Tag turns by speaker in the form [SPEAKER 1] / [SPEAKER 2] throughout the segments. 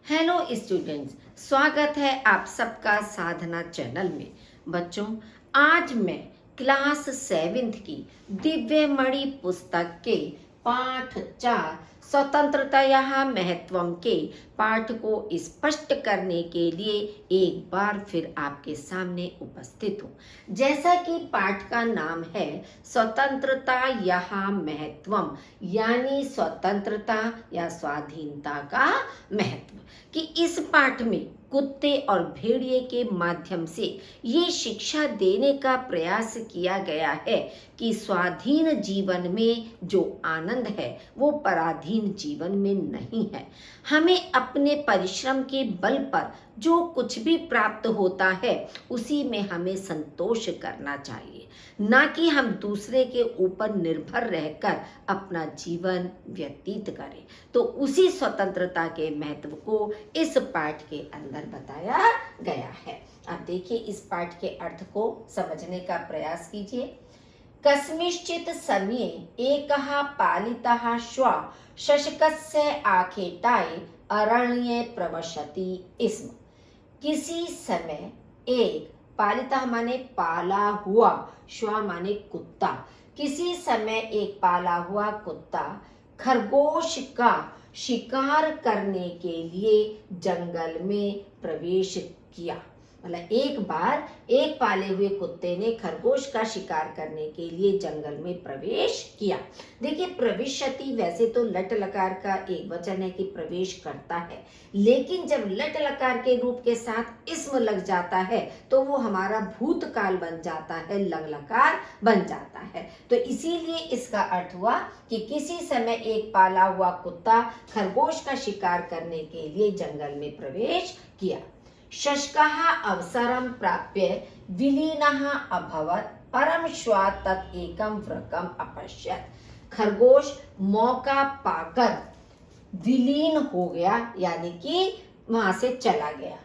[SPEAKER 1] Hello students, स्वागत है आप सबका साधना चैनल में। बच्चों, आज मैं क्लास 7th की दिव्यमणि पुस्तक के पाठ 4 स्वतंत्रता महत्वम के पाठ को स्पष्ट करने के लिए एक बार फिर आपके सामने उपस्थित हूँ। जैसा कि पाठ का नाम है स्वतंत्रता महत्वम, यानी स्वतंत्रता या स्वाधीनता का महत्व, कि इस पाठ में कुत्ते और भेड़िए के माध्यम से ये शिक्षा देने का प्रयास किया गया है कि स्वाधीन जीवन में जो आनंद है वो पराधीन जीवन में नहीं है। हमें अपने परिश्रम के बल पर जो कुछ भी प्राप्त होता है उसी में हमें संतोष करना चाहिए, ना कि हम दूसरे के ऊपर निर्भर रहकर अपना जीवन व्यतीत करें। तो उसी स्वतंत्रता के महत्व को इस पाठ के अंदर बताया गया है। अब देखिए, इस पाठ के अर्थ को समझने का प्रयास कीजिए। कस्मिंश्चित् समये एकः पालितः श्वः शशकस्य आखेटाय अरण्ये प्रवसति स्म। किसी समय एक, पालितः माने पाला हुआ, श्वा माने कुत्ता, किसी समय एक पाला हुआ कुत्ता खरगोश का शिकार करने के लिए जंगल में प्रवेश किया। मतलब एक बार एक पाले हुए कुत्ते ने खरगोश का शिकार करने के लिए जंगल में प्रवेश किया। देखिए, प्रविशति वैसे तो लट लकार का एक वचन है कि प्रवेश करता है, लेकिन जब लट लकार के रूप के साथ इस्म लग जाता है तो वो हमारा भूतकाल बन जाता है, लग लकार बन जाता है। तो इसीलिए इसका अर्थ हुआ कि किसी समय एक पाला हुआ कुत्ता खरगोश का शिकार करने के लिए जंगल में प्रवेश किया। शशकः अवसरं प्राप्य विलीनः अभवत् परं श्वा तत् एकं वृकम् अपश्यत्। खरगोश मौका पाकर विलीन हो गया, यानी कि वहां से चला गया।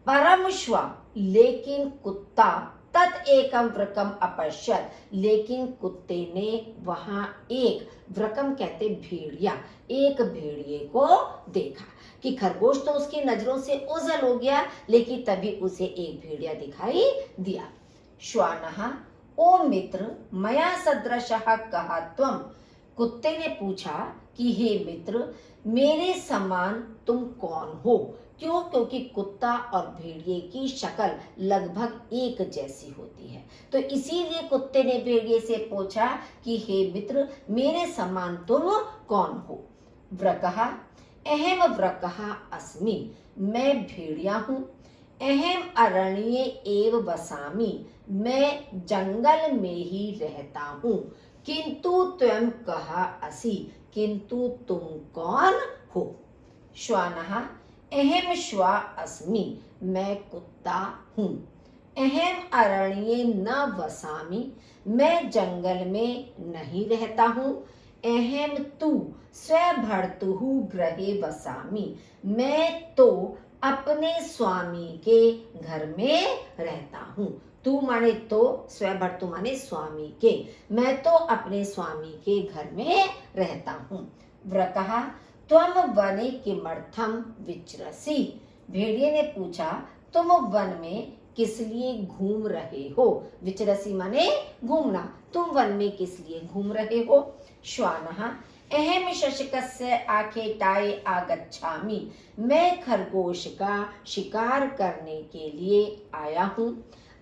[SPEAKER 1] परम श्वा, लेकिन कुत्ता, तत् एकम वृकम अपश्यत, लेकिन कुत्ते ने वहां एक, वृकम कहते भेड़िया, एक भेड़िए को देखा। कि खरगोश तो उसकी नजरों से ओझल हो गया, लेकिन तभी उसे एक भेड़िया दिखाई दिया। श्वानः, ओ मित्र, मया सदृशः कः त्वम्। कुत्ते ने पूछा कि हे मित्र, मेरे समान तुम कौन हो? क्यों? क्योंकि कुत्ता और भेड़िए की शक्ल लगभग एक जैसी होती है। तो इसीलिए कुत्ते ने भेड़िए से पूछा कि हे मित्र, मेरे समान तुम कौन हो? वृकः, अहम वृकः अस्मि, मैं भेड़िया हूँ। अहम अरण्ये एव वसामि, मैं जंगल में ही रहता हूँ। किंतु त्वं कः असि, किंतु तुम कौन हो? श्वानः, अहम श्वा अस्मि, मैं कुत्ता हूँ। अहम अरण्ये न वसामि, मैं जंगल में नहीं रहता हूँ। अहम तु स्वभर्तुः गृहे वसामि, मैं तो अपने स्वामी के घर में रहता हूँ। तू माने तो, स्वभर्तु माने स्वामी के, मैं तो अपने स्वामी के घर में रहता हूँ। वृकः, त्वं वने किमर्थं विचरसि। भेड़िए ने पूछा, तुम वन में किस लिए घूम रहे हो? विचरसी माने घूमना, तुम वन में किस लिए घूम रहे हो? श्वानः, अहम शशकस्य आखेटाय आगच्छामि, मैं खरगोश का शिकार करने के लिए आया हूँ।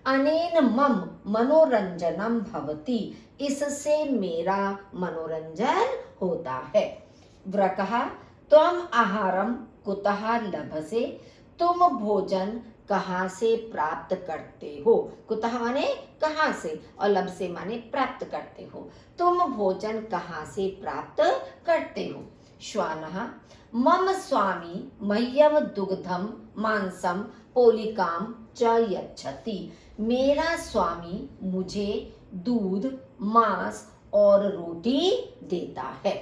[SPEAKER 1] अनेन मम मनोरंजनम भवति, इससे मेरा मनोरंजन होता है। वृकः, त्वम आहारम कुतः लभसे, तुम भोजन कहाँ से प्राप्त करते हो? कुतः माने कहाँ से, और लभसे माने प्राप्त करते हो। तुम भोजन कहाँ से प्राप्त करते हो? श्वानः, मम स्वामी मह्यम दुग्धम मांसम पोलिकाम च यच्छति, मेरा स्वामी मुझे दूध, मांस और रोटी देता है।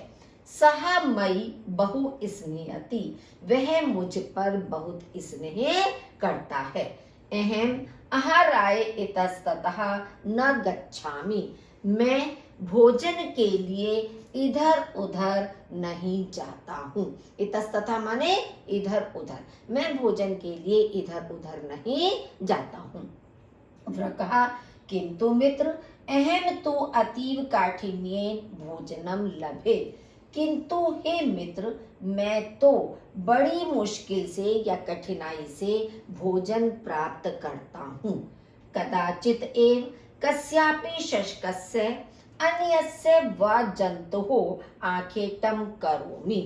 [SPEAKER 1] सह मयि बहु स्नेहति, वह मुझ पर बहुत स्नेह करता है। अहम आहाराय इतस्ततः न गच्छामि, मैं भोजन के लिए इधर उधर नहीं जाता हूँ। इतस्ततः माने इधर उधर, मैं भोजन के लिए इधर उधर नहीं जाता हूँ। कहा किंतु मित्र अहम तो अतीव काठिन्येन भोजनम लभे, किंतु हे मित्र मैं तो बड़ी मुश्किल से या कठिनाई से भोजन प्राप्त करता हूँ। कदाचित एव कस्यापि शशकस्य अन्यस्य वा जन्तुः आखेटम करोमि,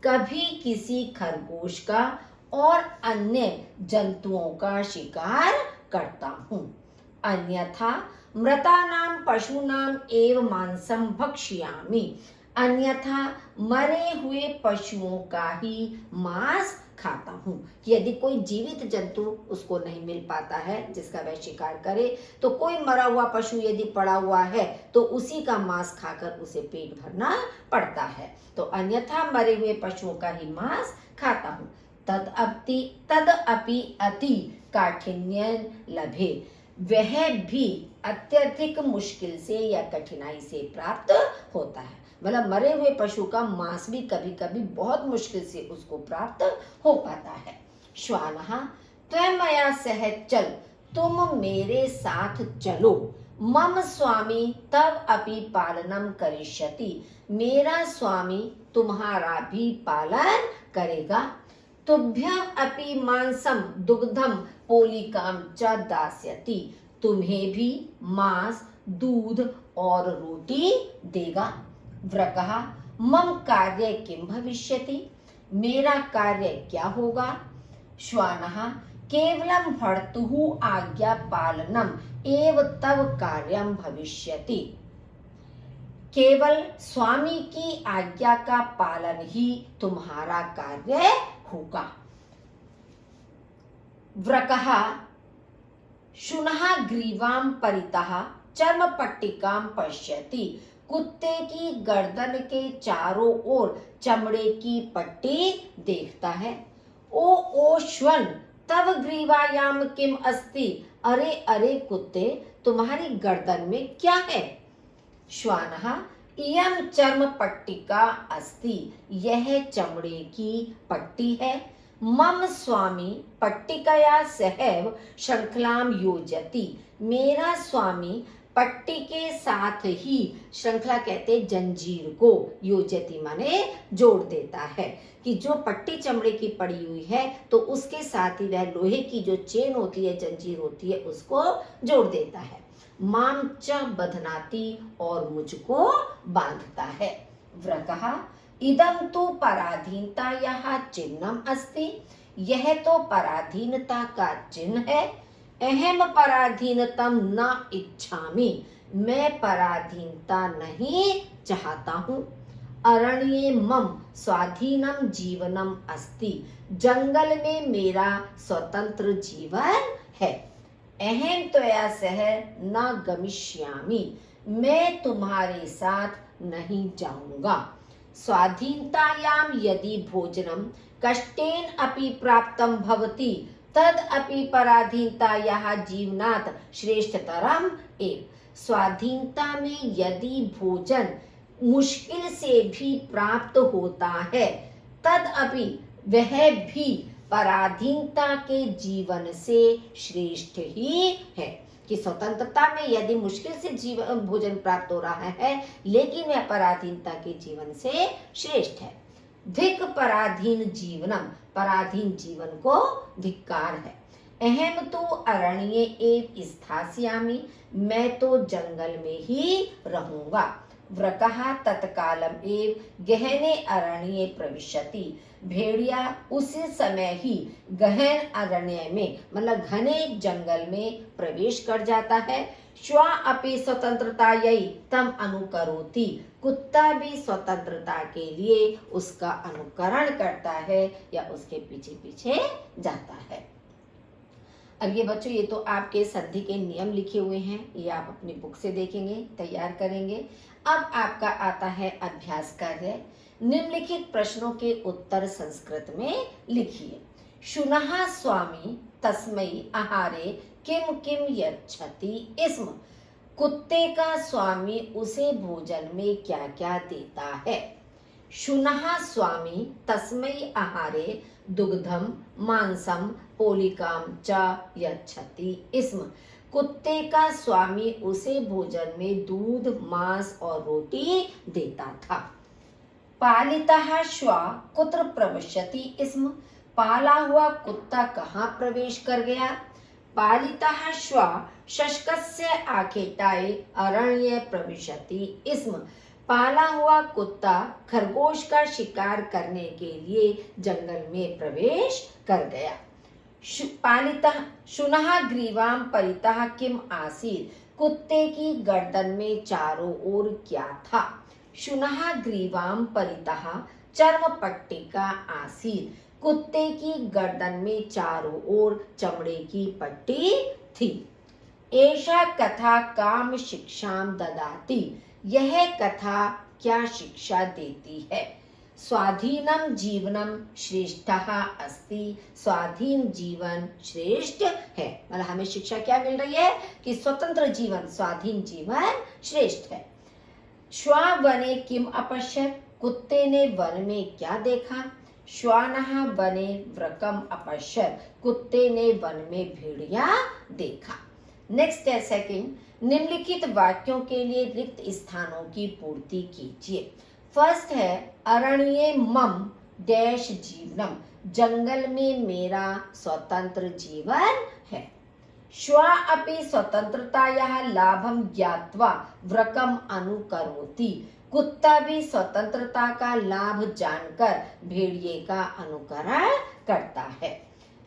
[SPEAKER 1] कभी किसी खरगोश का और अन्य जंतुओं का शिकार करता हूँ। अन्यथा मृतानां पशूनां एव मांसं भक्ष्यामि, अन्यथा मरे हुए पशुओं का ही मांस खाता हूँ। यदि कोई जीवित जंतु उसको नहीं मिल पाता है जिसका वह शिकार करे, तो कोई मरा हुआ पशु यदि पड़ा हुआ है तो उसी का मांस खाकर उसे पेट भरना पड़ता है। तो अन्यथा मरे हुए पशुओं का ही मांस खाता हूँ। तदअपि अति काठिन्य लभे, वह भी अत्यधिक मुश्किल से या कठिनाई से प्राप्त होता है। मतलब मरे हुए पशु का मांस भी कभी कभी बहुत मुश्किल से उसको प्राप्त हो पाता है। श्वानः त्वं मया सह चल, तुम मेरे साथ चलो। मम स्वामी तव अपि पालनम करिष्यति, मेरा स्वामी तुम्हारा भी पालन करेगा। तुभ्यम अपि मांसम दुग्धम पोलिकाम च दास्यति, तुम्हें भी मांस दूध और रोटी देगा। वृकः मम कार्य किम भविष्यति, मेरा कार्य क्या होगा। श्वानः केवलं भर्तुः आज्ञा पालनम एव तव कार्यम भविष्यति, केवल स्वामी की आज्ञा का पालन ही तुम्हारा कार्य होगा। वृकः शुनः ग्रीवां परितः चर्म पट्टिकां पश्यति, कुत्ते की गर्दन के चारों ओर चमड़े की पट्टी देखता है। ओ श्वन तव ग्रीवायाम किम अस्ति, अरे अरे कुत्ते तुम्हारी गर्दन में क्या है। श्वानः इयं चर्म पट्टिका अस्ति, यह चमड़े की पट्टी है। मम स्वामी पट्टिकया सहैव श्रृंखलां योजति, मेरा स्वामी पट्टी के साथ ही, श्रृंखला कहते जंजीर को, योजति माने जोड़ देता है, कि जो पट्टी चमड़े की पड़ी हुई है तो उसके साथ ही वह लोहे की जो चेन होती है, जंजीर होती है, उसको जोड़ देता है। माम च बधनाति, और मुझको बांधता है। वृकः इदं तु पराधीनतायाः चिह्नम् अस्ति, यह तो पराधीनता का चिन्ह है। अहम पराधीनतम न इच्छामि, मैं पराधीनता नहीं चाहता हूँ। अरण्ये मम स्वाधीनम जीवनम अस्ति, जंगल में मेरा स्वतंत्र जीवन है। अहम त्वया सह न गमिष्यामि, मैं तुम्हारे साथ नहीं जाऊंगा। स्वाधीनतायां यदि भोजनम कष्टेन अपि प्राप्तम भवति, तद अपि पराधीनतायाः जीवनात् श्रेष्ठतरम एव। स्वाधीनता में यदि भोजन मुश्किल से भी प्राप्त होता है, तद अपि वह भी पराधीनता के जीवन से श्रेष्ठ ही है। कि स्वतंत्रता में यदि मुश्किल से जीवन भोजन प्राप्त हो रहा है, लेकिन वह पराधीनता के जीवन से श्रेष्ठ है। धिक पराधीन जीवनम, पराधीन जीवन को धिक्कार है। अहम तो अरण्ये एव स्थास्यामि, मैं तो जंगल में ही रहूंगा। वृकः तत्कालम एव गहने अरण्ये प्रविशति, भेड़िया उसी समय ही गहन अरण्य में, मतलब घने जंगल में प्रवेश कर जाता है। श्वा अपि स्वतंत्रतायै तम अनुकरोति, कुत्ता भी स्वतंत्रता के लिए उसका अनुकरण करता है या उसके पीछे पीछे जाता है। अब ये बच्चों, ये तो आपके संधि के नियम लिखे हुए हैं, ये आप अपनी बुक से देखेंगे, तैयार करेंगे। अब आपका आता है अभ्यास कार्य। निम्नलिखित प्रश्नों के उत्तर संस्कृत में लिखिए। शुनः स्वामी तस्मै आहारे किम किम यच्छति स्म, कुत्ते का स्वामी उसे भोजन में क्या क्या देता है? शुनः स्वामी तस्मै आहारे दुग्धम मांसम पोलिकाम च यच्छति स्म। कुत्ते का स्वामी उसे भोजन में दूध, मांस और रोटी देता था। पालितः श्वा कुत्र प्रविशति स्म। पाला हुआ कुत्ता कहाँ प्रवेश कर गया? पालितः श्वा शशकस्य आखेटाय अरण्ये प्रविशति स्म। पाला हुआ कुत्ता खरगोश का शिकार करने के लिए जंगल में प्रवेश कर गया। पालितः शुनः ग्रीवां परितः किम आसीत्। कुत्ते की गर्दन में चारों ओर क्या था? शुनः ग्रीवां परितः चर्म पट्टिका आसीत्। कुत्ते की गर्दन में चारों ओर चमड़े की पट्टी थी। एषा कथा काम शिक्षां ददाति। यह कथा क्या शिक्षा देती है? स्वाधीनम जीवनम श्रेष्ठः अस्ति। स्वाधीन जीवन श्रेष्ठ है। मतलब हमें शिक्षा क्या मिल रही है कि स्वतंत्र जीवन, स्वाधीन जीवन श्रेष्ठ है। श्वा वने किम अपश्यत्। कुत्ते ने वन में क्या देखा? श्वानः वने वृकम अपश्यत्। कुत्ते ने वन में भेड़िया देखा। नेक्स्ट है सेकंड, निम्नलिखित वाक्यों के लिए रिक्त स्थानों की पूर्ति कीजिए। फर्स्ट है अरण्ये मम डैश जीवनम। जंगल में मेरा स्वतंत्र जीवन है। श्वा अपि स्वतंत्रतायाः लाभं ज्ञात्वा वृकम अनुकरोति। कुत्ता भी स्वतंत्रता का लाभ जानकर भेड़िए का अनुकरण करता है।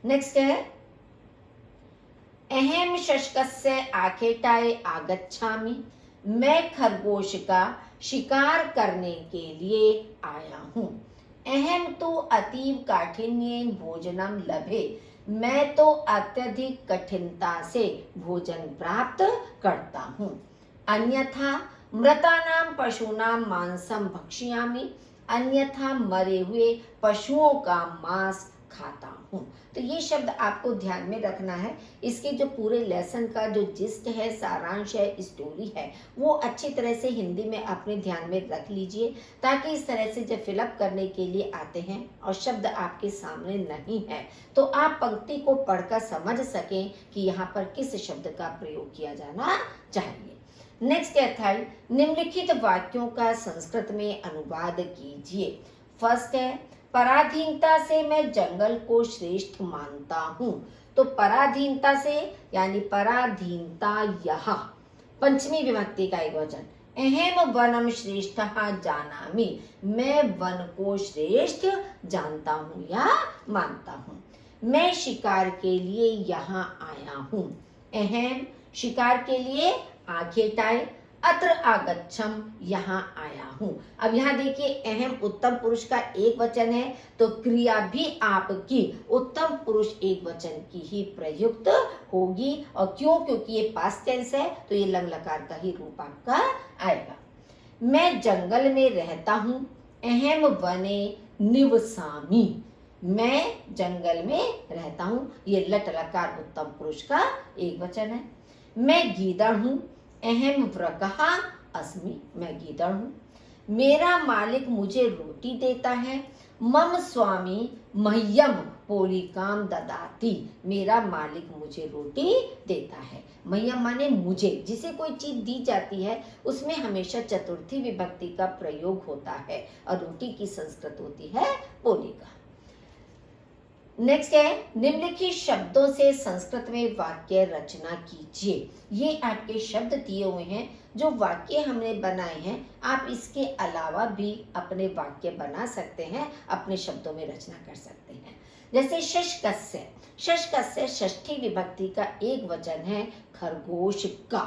[SPEAKER 1] नेक्स्ट है अहम शशकस्य आखेटाय आगच्छामि। मैं खरगोश का शिकार करने के लिए आया हूँ। अहम तो अतीव काठिन्येन भोजनम लभे। मैं तो अत्यधिक कठिनता से भोजन प्राप्त करता हूँ। अन्यथा मृतानां पशूनां मांसम भक्ष्यामि। अन्यथा मरे हुए पशुओं का मांस खाता हूँ। तो ये शब्द आपको ध्यान में रखना है। इसके जो पूरे लेसन का जो जिस्ट है, सारांश है, स्टोरी है, वो अच्छी तरह से हिंदी में अपने ध्यान में रख लीजिए, ताकि इस तरह से जब फिलअप करने के लिए आते हैं और शब्द आपके सामने नहीं है तो आप पंक्ति को पढ़कर समझ सकें कि यहाँ पर किस शब्द का प्रयोग किया जाना चाहिए। नेक्स्ट है निम्नलिखित वाक्यों का संस्कृत में अनुवाद कीजिए। फर्स्ट है पराधीनता से मैं जंगल को श्रेष्ठ मानता हूँ। तो पराधीनता से यानी पराधीनता यह पंचमी विभक्ति का एक वचन। अहम वनम श्रेष्ठः जानामि। मैं वन को श्रेष्ठ जानता हूँ या मानता हूँ। मैं शिकार के लिए यहाँ आया हूँ। अहम शिकार के लिए आखेटाय अत्र आगच्छम यहाँ आया हूँ। अब यहाँ देखिए अहम उत्तम पुरुष का एक वचन है तो क्रिया भी आपकी उत्तम पुरुष एक वचन की ही प्रयुक्त होगी। और क्यों? क्योंकि ये पास्ट टेंस है तो ये लंग लकार का ही रूप आपका आएगा। मैं जंगल में रहता हूँ। अहम वने निवसामि। मैं जंगल में रहता हूँ। ये लट लकार उत्तम पुरुष का एक वचन है। मैं गीदड़ हूँ। अहम वृकः अस्मि। मैं गीदड़ हूँ। मेरा मालिक मुझे रोटी देता है। मम स्वामी मह्यम पोलिकाम ददाति। मेरा मालिक मुझे रोटी देता है। मह्यम माने मुझे। जिसे कोई चीज दी जाती है उसमें हमेशा चतुर्थी विभक्ति का प्रयोग होता है और रोटी की संस्कृत होती है पोलिका। नेक्स्ट है निम्नलिखित शब्दों से संस्कृत में वाक्य रचना कीजिए। ये आपके शब्द दिए हुए हैं जो वाक्य हमने बनाए हैं। आप इसके अलावा भी अपने वाक्य बना सकते हैं, अपने शब्दों में रचना कर सकते हैं। जैसे शशकस्य। शशकस्य षष्ठी विभक्ति का एक वचन है खरगोश का।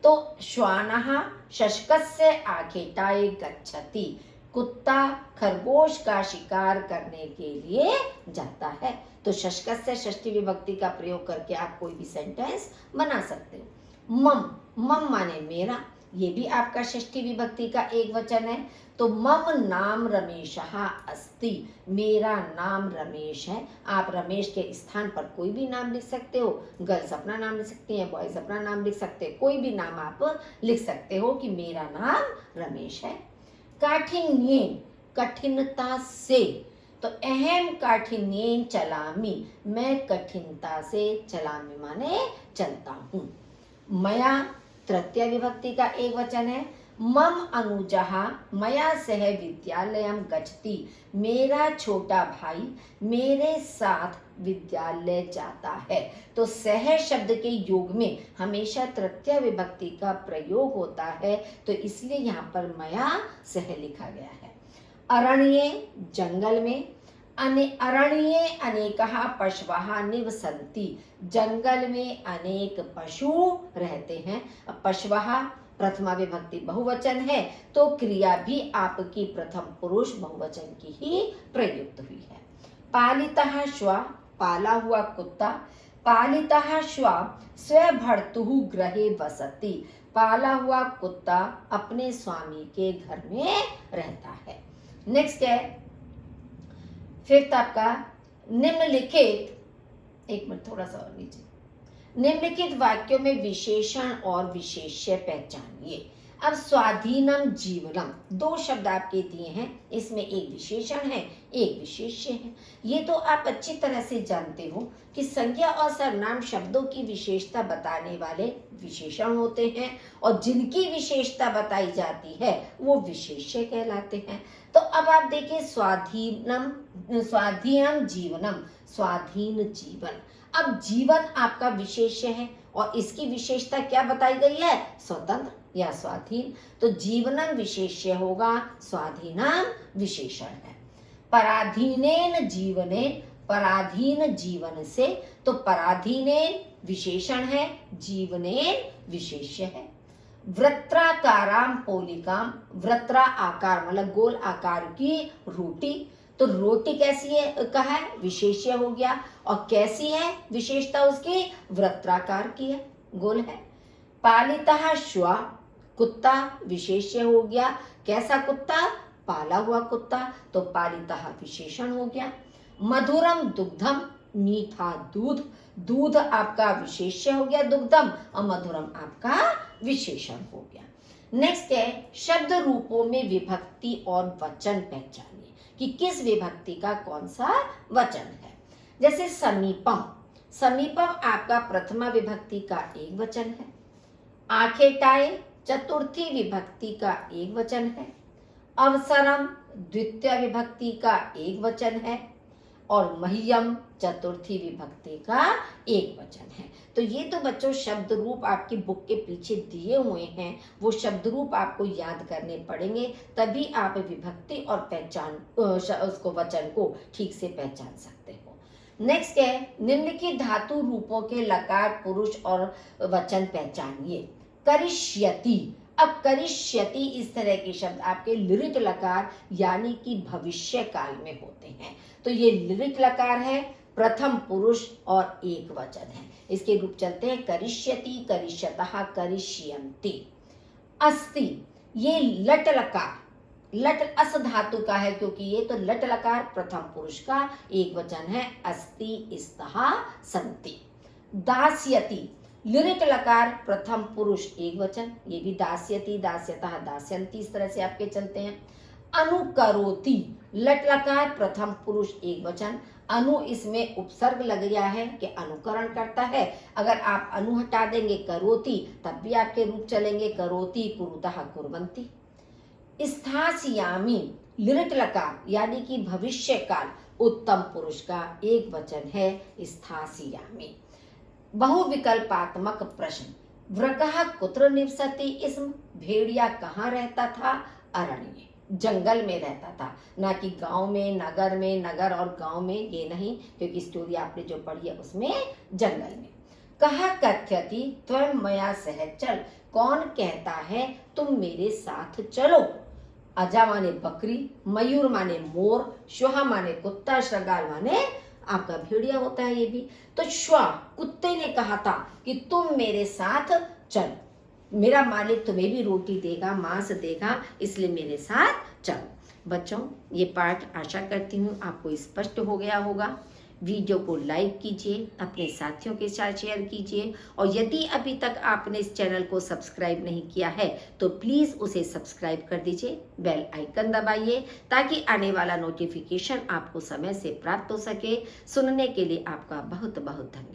[SPEAKER 1] तो श्वानः शशकस्य आखेटाय गच्छति। कुत्ता खरगोश का शिकार करने के लिए जाता है। तो शशकस्य षष्ठी विभक्ति का प्रयोग करके आप कोई भी सेंटेंस बना सकते हो। मम, मम माने मेरा। ये भी आपका षष्ठी विभक्ति का एक वचन है। तो मम नाम रमेशः अस्ति, मेरा नाम रमेश है। आप रमेश के स्थान पर कोई भी नाम लिख सकते हो। गर्ल्स अपना नाम लिख सकती हैं, बॉयज अपना नाम लिख सकते हैं, कोई भी नाम आप लिख सकते हो कि मेरा नाम रमेश है। काठिन्ये, कठिनता से, तो अहम काठिन्येन चलामि, मैं कठिनता से चलामि माने चलता हूँ। मया तृतीय विभक्ति का एक वचन है। मम अनुजः मया सह विद्यालयं गच्छति, मेरा छोटा भाई मेरे साथ विद्यालय जाता है। तो सह शब्द के योग में हमेशा तृतीय विभक्ति का प्रयोग होता है, तो इसलिए यहाँ पर मया सह लिखा गया है। अरण्ये, जंगल में। अरण्ये अनेकः पशवः निवसन्ति, जंगल में अनेक पशु रहते हैं। पशवः प्रथमा विभक्ति बहुवचन है, तो क्रिया भी आपकी प्रथम पुरुष बहुवचन की ही प्रयुक्त हुई है। पालितः श्व, पाला हुआ कुत्ता। पालितः श्व स्वभर्तुः गृहे वसति, पाला हुआ कुत्ता अपने स्वामी के घर में रहता है। नेक्स्ट है फिफ्थ आपका निम्नलिखित, एक मिनट थोड़ा सा और नीचे, निम्नलिखित वाक्यों में विशेषण और विशेष्य पहचानिए। अब स्वाधीनम जीवनम, दो शब्द आपके दिए हैं, इसमें एक विशेषण है एक विशेष्य है। ये तो आप अच्छी तरह से जानते हो कि संज्ञा और सर्वनाम शब्दों की विशेषता बताने वाले विशेषण होते हैं, और जिनकी विशेषता बताई जाती है वो विशेष्य कहलाते हैं। तो अब आप देखिए, स्वाधीनम जीवनम, स्वाधीन जीवन। अब जीवन आपका विशेष्य है और इसकी विशेषता क्या बताई गई है? स्वतंत्र या स्वाधीन। तो जीवनम विशेष्य होगा, स्वाधीनम विशेषण है। पराधीनेन जीवने, पराधीन जीवन से, तो पराधीनेन विशेषण है, जीवनेन विशेष्य है। वृत्राकाराम पोलिकाम, वृत्रा आकार मतलब गोल आकार की रोटी, तो रोटी कैसी है कहा है? विशेष्य हो गया। और कैसी है विशेषता उसकी? वृत्राकार की है, गोल है। पालितः श्व, कुत्ता विशेष्य हो गया। कैसा कुत्ता? पाला हुआ कुत्ता, तो पालितः विशेषण हो गया। मधुरम दुग्धम, मीठा दूध, दूध आपका विशेष्य हो गया दुग्धम, और मधुरम आपका विशेषण हो गया। नेक्स्ट है शब्द रूपों में विभक्ति और वचन पहचानिए कि किस विभक्ति का कौन सा वचन है। जैसे समीपम, समीपम आपका प्रथमा विभक्ति का एक वचन है। आखेटाए चतुर्थी विभक्ति का एक वचन है। अवसरम द्वितीय विभक्ति का एक वचन है। और मह्यम चतुर्थी विभक्ति का एक वचन है। तो ये तो बच्चों शब्द रूप आपकी बुक के पीछे दिए हुए हैं, वो शब्द रूप आपको याद करने पड़ेंगे, तभी आप विभक्ति और पहचान उसको वचन को ठीक से पहचान सकते हो। नेक्स्ट है निम्नलिखित धातु रूपों के लकार पुरुष और वचन पहचानिए। करिष्यति, अब करिष्यति इस तरह के शब्द आपके लिरिट लकार यानी कि भविष्य काल में होते हैं। तो ये लिरिट लकार है, प्रथम पुरुष और एक वचन है। इसके रूप चलते हैं करिष्यति, करिष्यतः, करिष्यन्ति। अस्ति, ये लट लकार, लट अस धातु का है क्योंकि ये तो लट लकार प्रथम पुरुष का एक वचन है। अस्ति, स्तः, सन्ति। दास्यति, लिरिट लकार प्रथम पुरुष एक वचन, ये भी दास्यति, दास्यतः, दास्यन्ति इस तरह से आपके चलते हैं। अनुकरोति, लट लकार प्रथम पुरुष एक वचन, अनु इसमें उपसर्ग लग गया है कि अनुकरण करता है। अगर आप अनु हटा देंगे करोति तब भी आपके रूप चलेंगे, करोति, कुरुतः, कुर्वन्ति। स्थास्यामि, लिरिट लकार यानी कि भविष्य काल उत्तम पुरुष का एक वचन है, स्थास्यामि। बहुविकल्पात्मक प्रश्न, वृकः कुत्र निवसति इसम, भेड़िया कहाँ रहता था? अरण्य, जंगल में रहता था, ना कि गांव में, नगर में। नगर और गांव में ये नहीं, क्योंकि स्टोरी आपने जो पढ़ी है उसमें जंगल में। कहा कथ्यति त्वं मया सह चल, कौन कहता है तुम मेरे साथ चलो? अजा माने बकरी, मयूर माने मोर, श्वः माने कुत्ता, श्रृगाल माने आपका भेड़िया होता है ये भी। तो श्व कुत्ते ने कहा था कि तुम मेरे साथ चलो, मेरा मालिक तुम्हें भी रोटी देगा, मांस देगा, इसलिए मेरे साथ चलो। बच्चों, ये पाठ आशा करती हूँ आपको स्पष्ट हो गया होगा। वीडियो को लाइक कीजिए, अपने साथियों के साथ शेयर कीजिए, और यदि अभी तक आपने इस चैनल को सब्सक्राइब नहीं किया है तो प्लीज़ उसे सब्सक्राइब कर दीजिए, बेल आइकन दबाइए ताकि आने वाला नोटिफिकेशन आपको समय से प्राप्त हो सके। सुनने के लिए आपका बहुत बहुत धन्यवाद।